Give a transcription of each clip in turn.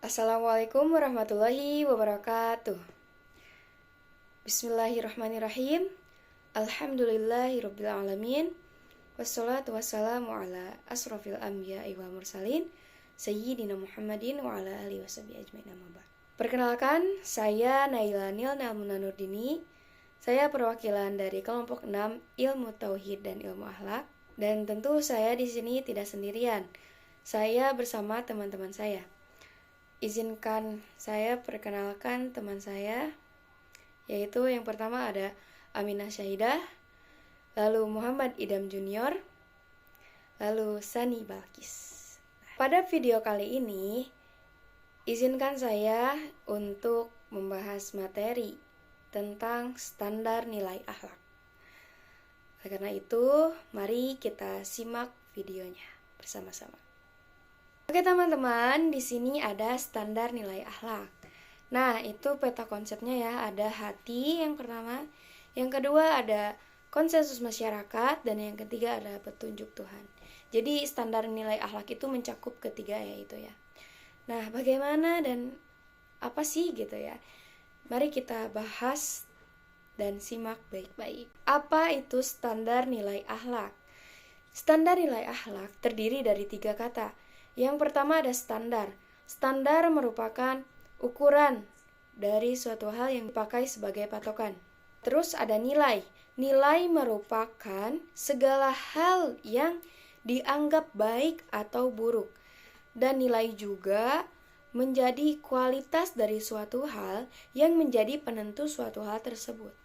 Assalamualaikum warahmatullahi wabarakatuh. Bismillahirrahmanirrahim. Alhamdulillahirabbil alamin. Wassalatu wassalamu ala asrofil anbiya'i wal mursalin Sayyidina Muhammadin wa ala alihi washabihi ajmain, amma ba'd. Perkenalkan, saya Naila Nilna Munanurdini. Saya perwakilan dari kelompok 6 Ilmu Tauhid dan Ilmu Akhlak. Dan tentu saya di sini tidak sendirian. Saya bersama teman-teman saya. Izinkan saya perkenalkan teman saya, yaitu yang pertama ada Aminah Syahidah, lalu Muhammad Idam Junior, lalu Sani Balkis. Pada video kali ini, izinkan saya untuk membahas materi tentang standar nilai akhlak. Karena itu, mari kita simak videonya bersama-sama. Oke teman-teman, di sini ada standar nilai akhlak. Nah, itu peta konsepnya ya. Ada hati yang pertama, yang kedua ada konsensus masyarakat, dan yang ketiga ada petunjuk Tuhan. Jadi standar nilai akhlak itu mencakup ketiga ya itu ya. Nah, bagaimana dan apa sih gitu ya? Mari kita bahas dan simak baik-baik. Apa itu standar nilai akhlak? Standar nilai akhlak terdiri dari 3 kata. Yang pertama ada standar. Standar merupakan ukuran dari suatu hal yang dipakai sebagai patokan. Terus ada nilai. Nilai merupakan segala hal yang dianggap baik atau buruk. Dan nilai juga menjadi kualitas dari suatu hal yang menjadi penentu suatu hal tersebut.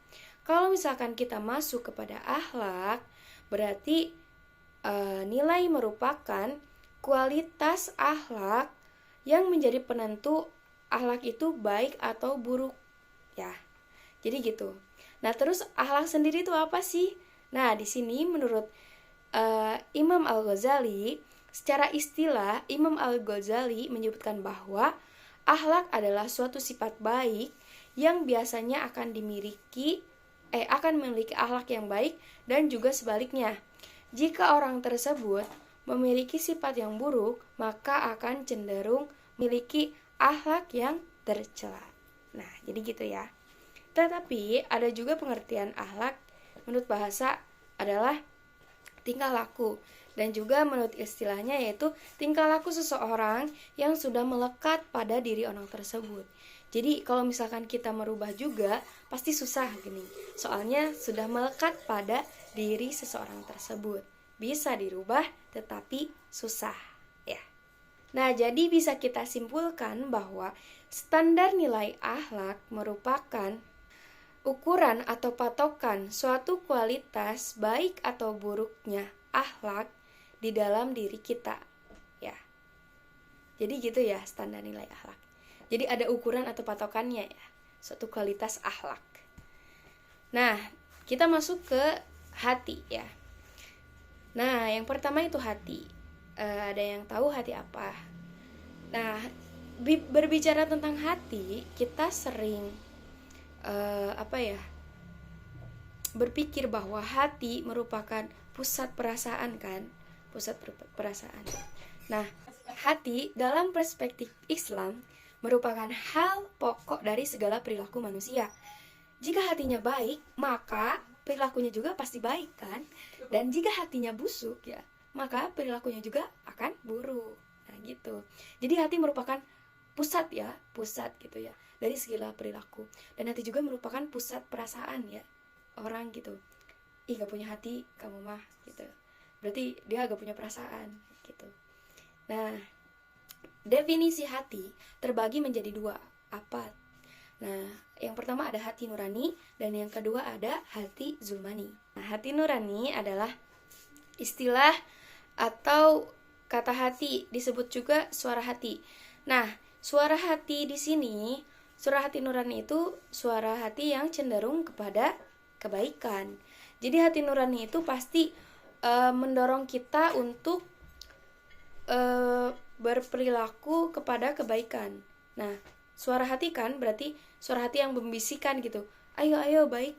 Kalau misalkan kita masuk kepada akhlak, berarti nilai merupakan kualitas akhlak yang menjadi penentu akhlak itu baik atau buruk ya. Jadi gitu. Nah, terus akhlak sendiri itu apa sih? Nah, di sini menurut Imam Al-Ghazali, secara istilah Imam Al-Ghazali menyebutkan bahwa akhlak adalah suatu sifat baik yang biasanya akan memiliki akhlak yang baik, dan juga sebaliknya. Jika orang tersebut memiliki sifat yang buruk, maka akan cenderung memiliki akhlak yang tercela. Nah, jadi gitu ya. Tetapi ada juga pengertian akhlak menurut bahasa adalah tingkah laku, dan juga menurut istilahnya yaitu tingkah laku seseorang yang sudah melekat pada diri orang tersebut. Jadi kalau misalkan kita merubah juga pasti susah gini. Soalnya sudah melekat pada diri seseorang tersebut. Bisa dirubah tetapi susah ya. Nah, jadi bisa kita simpulkan bahwa standar nilai akhlak merupakan ukuran atau patokan suatu kualitas baik atau buruknya akhlak di dalam diri kita ya. Jadi gitu ya standar nilai akhlak. Jadi ada ukuran atau patokannya ya, suatu kualitas akhlak. Nah, kita masuk ke hati ya. Nah, yang pertama itu hati. Ada yang tahu hati apa? Nah, berbicara tentang hati, kita sering berpikir bahwa hati merupakan pusat perasaan kan? Pusat perasaan. Nah, hati dalam perspektif Islam merupakan hal pokok dari segala perilaku manusia. Jika hatinya baik, maka perilakunya juga pasti baik kan? Dan jika hatinya busuk ya, maka perilakunya juga akan buruk. Nah, gitu. Jadi hati merupakan pusat gitu ya, dari segala perilaku. Dan hati juga merupakan pusat perasaan ya, orang gitu. Ih, gak punya hati kamu mah gitu. Berarti dia gak punya perasaan gitu. Nah, definisi hati terbagi menjadi 2. Apa? Nah, yang pertama ada hati nurani, dan yang kedua ada hati zulmani. Nah, hati nurani adalah istilah atau kata hati, disebut juga suara hati. Nah, suara hati di sini, suara hati nurani itu suara hati yang cenderung kepada kebaikan. Jadi hati nurani itu pasti mendorong kita untuk berperilaku kepada kebaikan. Nah, suara hati kan berarti suara hati yang membisikkan gitu. Ayo baik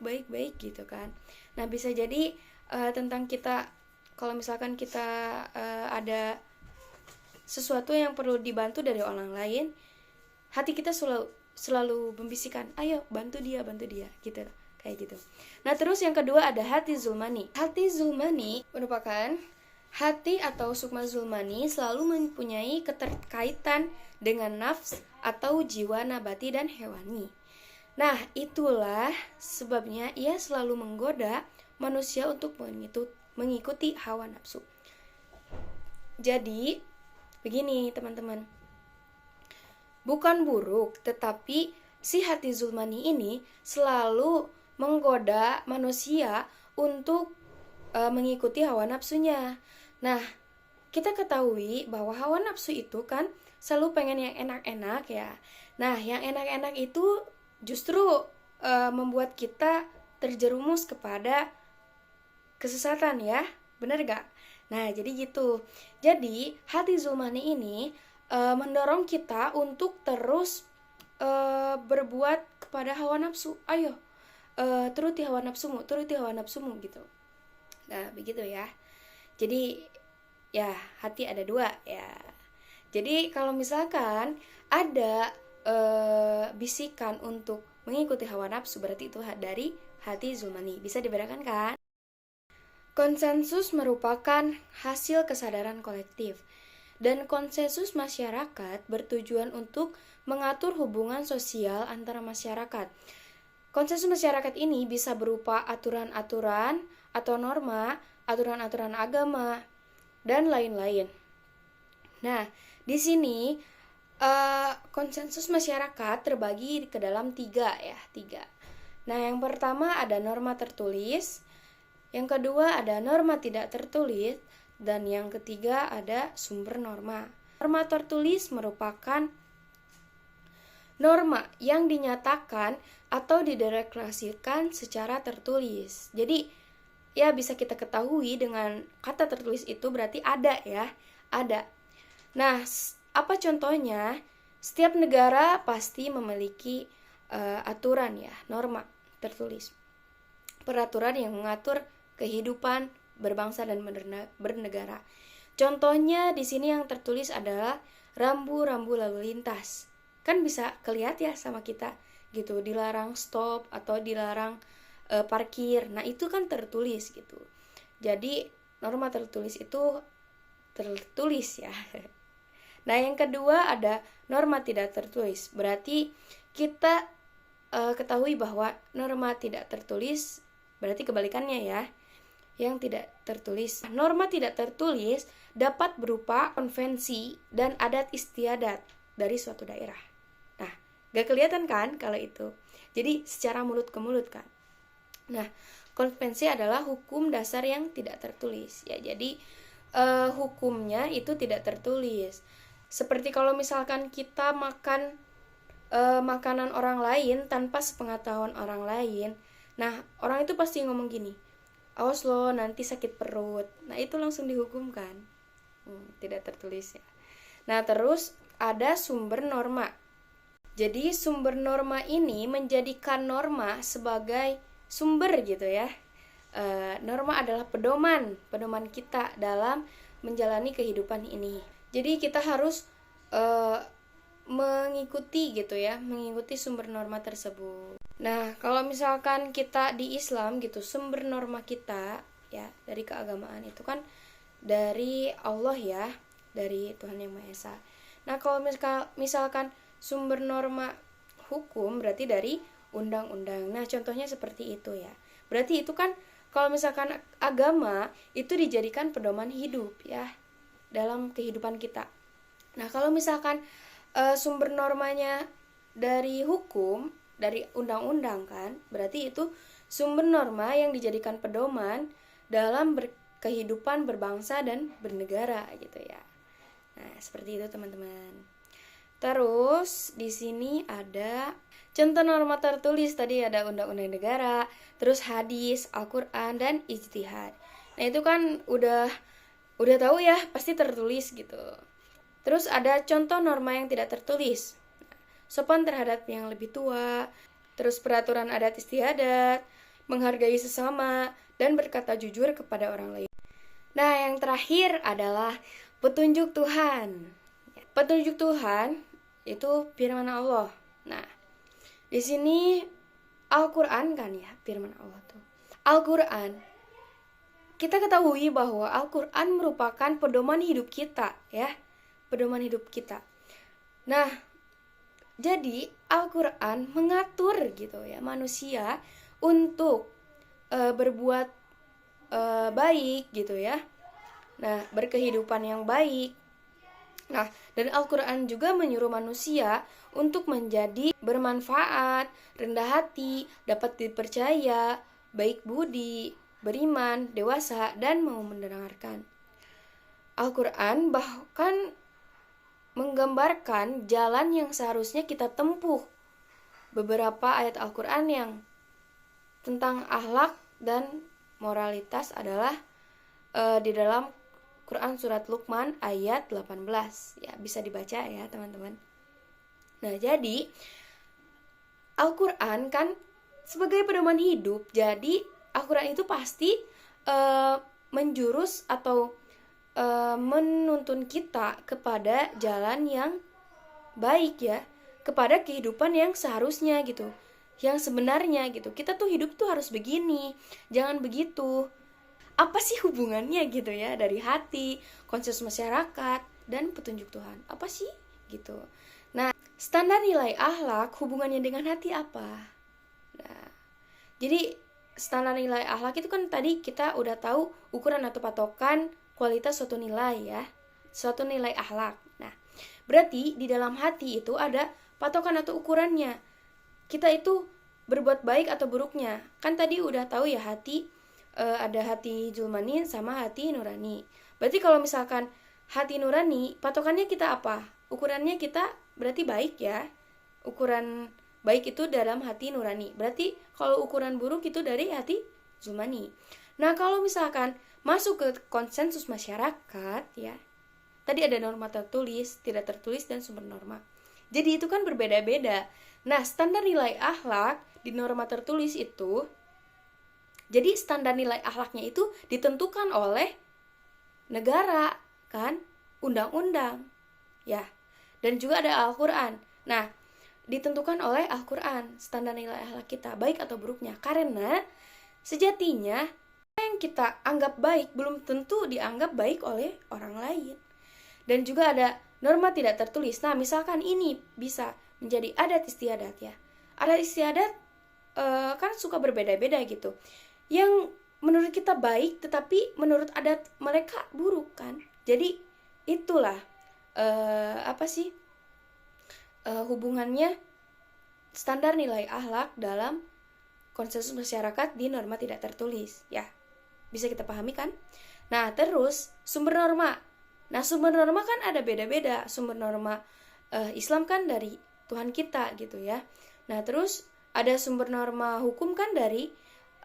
gitu kan. Nah, bisa jadi tentang kita, kalau misalkan kita ada sesuatu yang perlu dibantu dari orang lain, hati kita selalu membisikkan, ayo bantu dia gitu, kayak gitu. Nah terus yang kedua ada hati zulmani. Hati zulmani merupakan hati atau sukma zulmani selalu mempunyai keterkaitan dengan nafs atau jiwa nabati dan hewani. Nah itulah sebabnya ia selalu menggoda manusia untuk mengikuti hawa nafsu. Jadi begini teman-teman, bukan buruk, tetapi si hati zulmani ini selalu menggoda manusia untuk mengikuti hawa nafsunya. Nah, kita ketahui bahwa hawa nafsu itu kan selalu pengen yang enak-enak ya. Nah, yang enak-enak itu justru membuat kita terjerumus kepada kesesatan ya, bener gak? Nah, jadi gitu. Jadi, hati zulmani ini mendorong kita untuk terus berbuat kepada hawa nafsu. Ayo, turuti hawa nafsumu gitu. Nah, begitu ya. Jadi, ya hati ada dua ya. Jadi, kalau misalkan ada bisikan untuk mengikuti hawa nafsu, berarti itu dari hati zulmani. Bisa dibedakan kan? Konsensus merupakan hasil kesadaran kolektif. Dan konsensus masyarakat bertujuan untuk mengatur hubungan sosial antara masyarakat. Konsensus masyarakat ini bisa berupa aturan-aturan atau norma, aturan-aturan agama, dan lain-lain. Nah, di sini konsensus masyarakat terbagi ke dalam tiga. Nah, yang pertama ada norma tertulis, yang kedua ada norma tidak tertulis, dan yang ketiga ada sumber norma. Norma tertulis merupakan norma yang dinyatakan atau dideklarasikan secara tertulis. Jadi, ya bisa kita ketahui dengan kata tertulis itu berarti ada ya, ada. Nah, apa contohnya? Setiap negara pasti memiliki aturan ya, norma tertulis. Peraturan yang mengatur kehidupan berbangsa dan bernegara. Contohnya di sini yang tertulis adalah rambu-rambu lalu lintas. Kan bisa kelihatan ya sama kita gitu, dilarang stop atau dilarang parkir. Nah, itu kan tertulis gitu. Jadi, norma tertulis itu tertulis ya. Nah, yang kedua ada norma tidak tertulis. Berarti kita ketahui bahwa norma tidak tertulis berarti kebalikannya ya, yang tidak tertulis. Norma tidak tertulis dapat berupa konvensi dan adat istiadat dari suatu daerah. Nah, gak kelihatan kan kalau itu. Jadi secara mulut ke mulut kan. Nah, konvensi adalah hukum dasar yang tidak tertulis ya. Jadi hukumnya itu tidak tertulis. Seperti kalau misalkan kita makan makanan orang lain tanpa sepengetahuan orang lain. Nah, orang itu pasti ngomong gini, awas lo nanti sakit perut. Nah, itu langsung dihukumkan. Tidak tertulis ya. Nah, terus ada sumber norma. Jadi sumber norma ini menjadikan norma sebagai sumber gitu ya. Norma adalah pedoman kita dalam menjalani kehidupan ini. Jadi kita harus mengikuti gitu ya, mengikuti sumber norma tersebut. Nah, kalau misalkan kita di Islam gitu, sumber norma kita ya dari keagamaan itu kan dari Allah ya, dari Tuhan Yang Maha Esa. Nah, kalau misalkan sumber norma hukum berarti dari undang-undang. Nah, contohnya seperti itu ya. Berarti itu kan kalau misalkan agama itu dijadikan pedoman hidup ya dalam kehidupan kita. Nah, kalau misalkan sumber normanya dari hukum, dari undang-undang kan, berarti itu sumber norma yang dijadikan pedoman dalam kehidupan berbangsa dan bernegara gitu ya. Nah, seperti itu teman-teman. Terus di sini ada contoh norma tertulis, tadi ada undang-undang negara, terus hadis, Al-Qur'an dan ijtihad. Nah, itu kan udah tahu ya, pasti tertulis gitu. Terus ada contoh norma yang tidak tertulis. Sopan terhadap yang lebih tua, terus peraturan adat istiadat, menghargai sesama, dan berkata jujur kepada orang lain. Nah, yang terakhir adalah petunjuk Tuhan. Petunjuk Tuhan itu firman Allah. Nah, di sini Al-Qur'an kan ya, firman Allah tuh. Al-Qur'an, kita ketahui bahwa Al-Qur'an merupakan pedoman hidup kita ya, pedoman hidup kita. Nah, jadi Al-Qur'an mengatur gitu ya manusia untuk berbuat baik gitu ya. Nah, berkehidupan yang baik. Nah, dan Al-Qur'an juga menyuruh manusia untuk menjadi bermanfaat, rendah hati, dapat dipercaya, baik budi, beriman, dewasa, dan mau mendengarkan. Al-Qur'an bahkan menggambarkan jalan yang seharusnya kita tempuh. Beberapa ayat Al-Qur'an yang tentang akhlak dan moralitas adalah di dalam Quran surat Luqman ayat 18. Ya, bisa dibaca ya, teman-teman. Nah, jadi Al-Qur'an kan sebagai pedoman hidup. Jadi Al-Qur'an itu pasti menjurus atau menuntun kita kepada jalan yang baik ya, kepada kehidupan yang seharusnya gitu, yang sebenarnya gitu. Kita tuh hidup tuh harus begini, jangan begitu. Apa sih hubungannya gitu ya dari hati, konsensus masyarakat, dan petunjuk Tuhan? Apa sih gitu. Nah, standar nilai akhlak hubungannya dengan hati apa? Nah, jadi standar nilai akhlak itu kan tadi kita udah tahu ukuran atau patokan kualitas suatu nilai ya, suatu nilai akhlak. Nah, berarti di dalam hati itu ada patokan atau ukurannya. Kita itu berbuat baik atau buruknya. Kan tadi udah tahu ya hati, ada hati zulmani sama hati nurani. Berarti kalau misalkan hati nurani, patokannya kita apa? Ukurannya kita berarti baik ya. Ukuran baik itu dalam hati nurani. Berarti kalau ukuran buruk itu dari hati zulmani. Nah, kalau misalkan masuk ke konsensus masyarakat ya, tadi ada norma tertulis, tidak tertulis, dan sumber norma. Jadi itu kan berbeda-beda. Nah, standar nilai akhlak di norma tertulis itu, jadi standar nilai akhlaknya itu ditentukan oleh negara kan, undang-undang ya, dan juga ada Al-Qur'an. Nah, ditentukan oleh Al-Qur'an standar nilai akhlak kita, baik atau buruknya. Karena sejatinya yang kita anggap baik belum tentu dianggap baik oleh orang lain. Dan juga ada norma tidak tertulis. Nah, misalkan ini bisa menjadi adat istiadat ya. Adat istiadat kan suka berbeda-beda gitu. Yang menurut kita baik tetapi menurut adat mereka buruk kan. Jadi itulah hubungannya standar nilai akhlak dalam konsensus masyarakat di norma tidak tertulis ya. Bisa kita pahami kan? Nah, terus sumber norma. Nah, sumber norma kan ada beda-beda. Sumber norma Islam kan dari Tuhan kita gitu ya. Nah, terus ada sumber norma hukum kan dari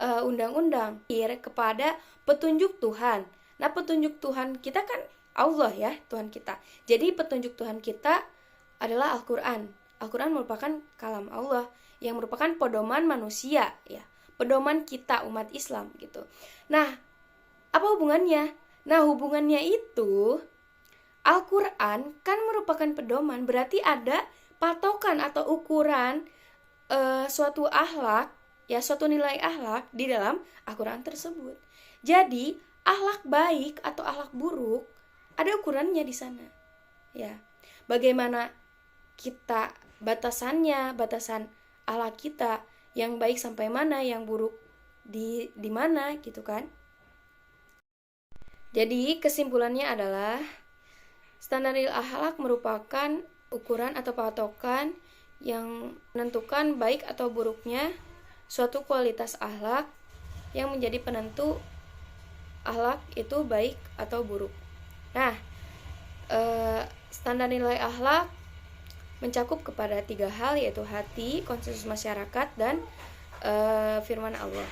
undang-undang kepada petunjuk Tuhan. Nah, petunjuk Tuhan kita kan Allah ya, Tuhan kita. Jadi petunjuk Tuhan kita adalah Al-Qur'an. Al-Qur'an merupakan kalam Allah yang merupakan pedoman manusia ya, pedoman kita umat Islam gitu. Nah, apa hubungannya? Nah, hubungannya itu Al-Qur'an kan merupakan pedoman, berarti ada patokan atau ukuran suatu akhlak ya, suatu nilai akhlak di dalam Al-Qur'an tersebut. Jadi, akhlak baik atau akhlak buruk ada ukurannya di sana. Ya. Bagaimana kita batasannya, batasan akhlak kita, yang baik sampai mana, yang buruk di mana gitu kan. Jadi, kesimpulannya adalah standar nilai akhlak merupakan ukuran atau patokan yang menentukan baik atau buruknya suatu kualitas akhlak yang menjadi penentu akhlak itu baik atau buruk. Nah, standar nilai akhlak mencakup kepada 3 hal, yaitu hati, konsensus masyarakat, dan firman Allah.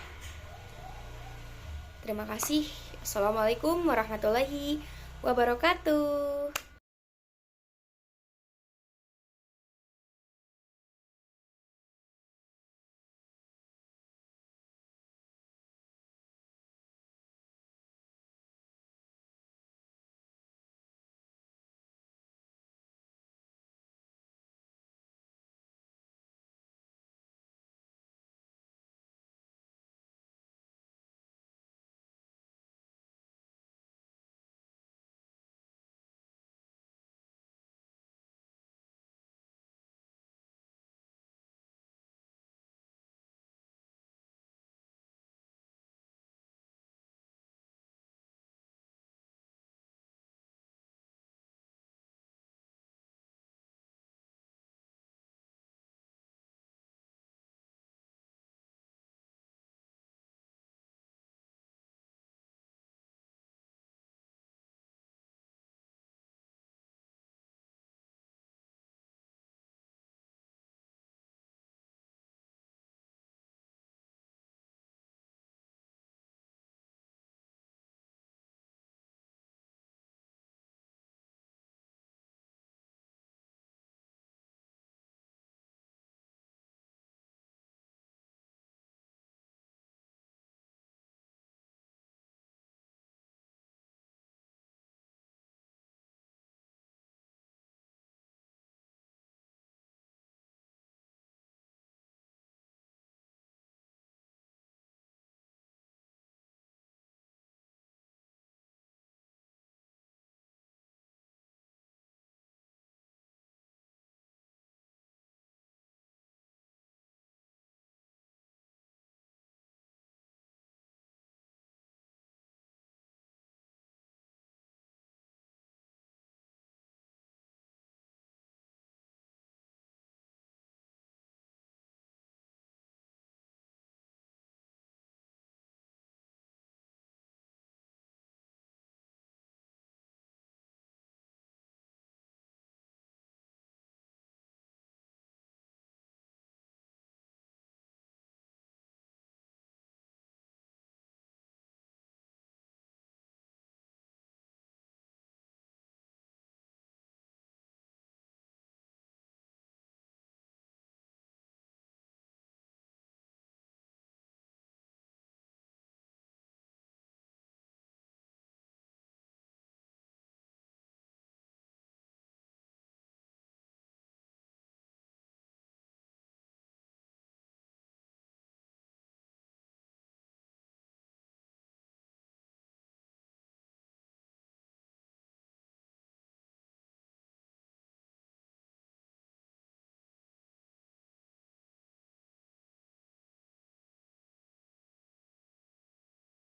Terima kasih. Assalamualaikum warahmatullahi wabarakatuh.